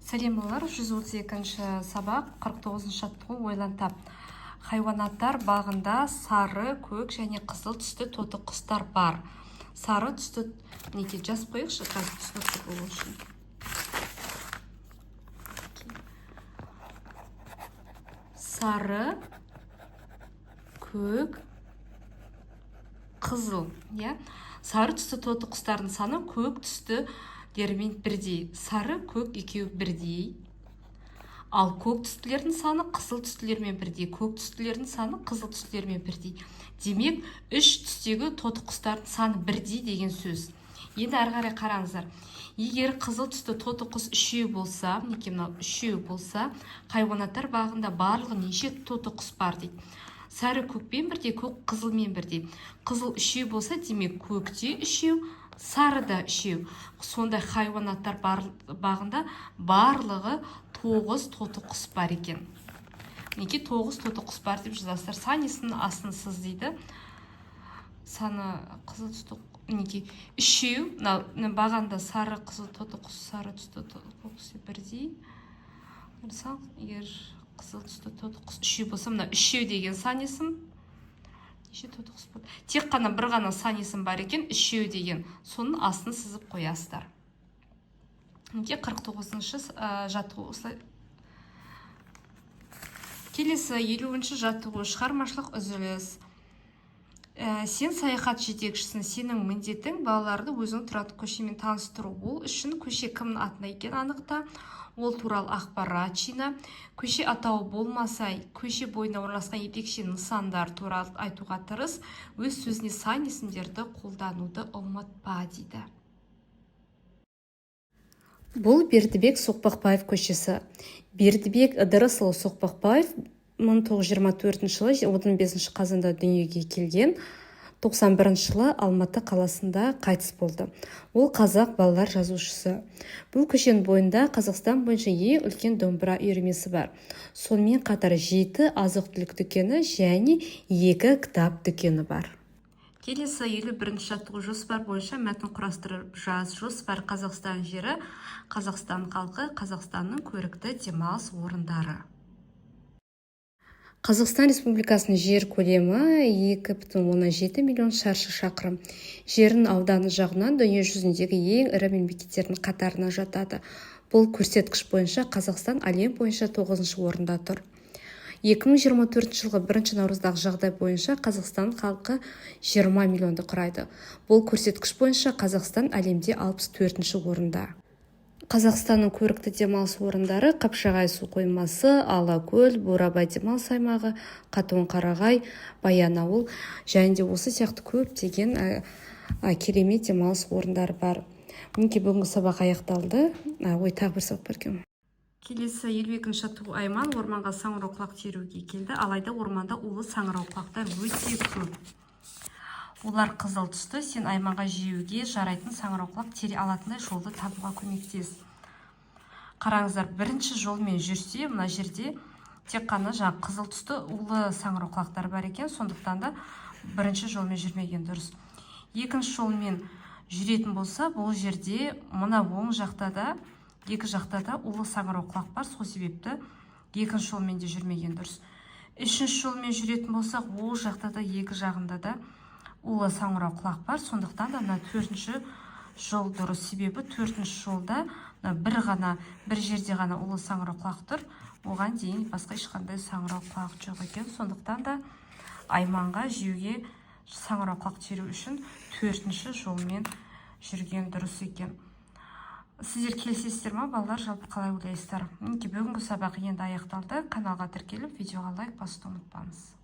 Сәлем балалар, 132-ші сабақ 49-ші жаттығу ойлан тап. Хайуанаттар бағында сары, көк және қызыл түсті тоты құстар бар. Сары түсті неге жазып қойықшы, қазір түсінікті болу үшін. Сары, көк, қызыл. Сары түсті тоты құстардың саны көк түсті дермен бірдей. Сары, көк екеуі бірдей. Ал көк түстілердің саны қызыл түстілермен бірдей. Көк түстілердің саны қызыл түстілермен бірдей. Демек, үш түстегі тоты құстардың саны бірдей деген сөз. Енді әрі қарай қараңыздар. Егер қызыл түсті тоты құс үшеу болса, үшеу болса, хайуанаттар бағында барлығы неше тоты құс бар дейді. Сары көкпен бірдей, көк қызылмен бірдей. Қызыл үшеу болса, демек көкте үшеу, сарыда үшеу. Сондай хайуанаттар бағында барлығы 9 тоты құс бар екен. Неге 9 тоты құс бар деп жазасыздар. Санесінің астын сыз дейді. Саны қызыл түсті неге үшеу, бағанда сары қызыл тоты құс, сары түсті тоты құс бірдей. Егер қызыл түсті тоты құс үшеу болса, мына үшеу деген санесім. Неше тоты құс болды? Тек қана бір ғана санесім бар екен, үшеу деген. Соның астын сызып қоясыздар. 49-ші жаттығу осылай. Келесі 50-ші жаттығу шығармашылық үзіліс. Сен саяхат жетекшісің, сенің міндетің балаларды өзің тұратын көшемен таныстыру. Ол үшін көше кімнің атына екенін анықта. Ол туралы ақпарат жина. Көше атауы болмаса, көше бойына орналасқан ерекше нысандар туралы айтуға тырыс. Өз сөзіне сан есімдерді қолдануды ұмытпа дейді. Бұл Бердібек Соқпақбаев көшесі. Бердібек Ыдырысұлы Соқпақбаев 1924 жылы 15 қазанда дүниеге келген, 91 жылы Алматы қаласында қайтыс болды. Ол қазақ балалар жазушысы. Бұл көшенің бойында Қазақстан бойынша ең үлкен домбыра үйірмесі бар. Сонымен қатар 7 азық-түлік дүкені және 2 кітап дүкені бар. Келесі 51-ші жаттығу жоспар бойынша мәтін құрастырып жаз. Жоспар: Қазақстан жері, Қазақстан халқы, Қазақстанның көрікті демалыс орындары. Қазақстан Республикасының жер көлемі 2,17 миллион шаршы шақырым. Жердің ауданы жағынан дүние жүзіндегі ең ірі мемлекеттердің қатарына жатады. Бұл көрсеткіш бойынша Қазақстан әлем бойынша 9-шы орында тұр. 2024 жылғы 1 наурыздағы жағдай бойынша Қазақстан халқы 20 миллионды құрайды. Бұл көрсеткіш бойынша Қазақстан әлемде 64-ші орында. Қазақстанның көрікті демалыс орындары: Қапшағай су қоймасы, Алакөл, Бурабай демалыс аймағы, Қатон-Қарағай, Баянауыл және де осы сияқты көптеген керемет демалыс орындары бар. Мінекей бүгінгі сабақ аяқталды. Тағы бір сабақ бар екен. Келесі 52-ші жаттығу: Айман орманға саңырауқұлақ теруге келді. Алайда орманда улы саңырауқұлақтар өте көп. Олар қызыл түсті. Сен айманға жеуге жарайтын саңырауқұлақ тере алатындай жолды табуға көмектес. Қараңыздар, бірінші жолмен жүрсе, мына жерде тек қана қызыл түсті улы саңырауқұлақтар бар екен. Сондықтан да бірінші жолмен жүрмеген дұрыс. Екінші жолмен жүретін болса, бұл жерде мына оң жақта да, екі жақта да улы саңырауқұлақ бар. Сол себепті екінші жолмен де жүрмеген дұрыс. Үшінші жолмен жүретін болсақ, ол жақта да, екі жағында да улы саңырауқұлақ бар. Сондықтан да төртінші жол дұрыс. Себебі төртінші жолда бір жерде ғана улы саңырауқұлақ тұр. Оған дейін басқа ешқандай саңырауқұлақ жоқ екен. Сондықтан да айманға жеуге саңырауқұлақ теру үшін төртінші жолмен жүрген дұрыс екен. Сіздер келісесіздер ма, балалар? Жалпы қалай ойлайсыздар? Бүгінгі сабақ енді аяқталды. Каналға тіркеліп, видеоға лайк басуды ұмытпаңыз.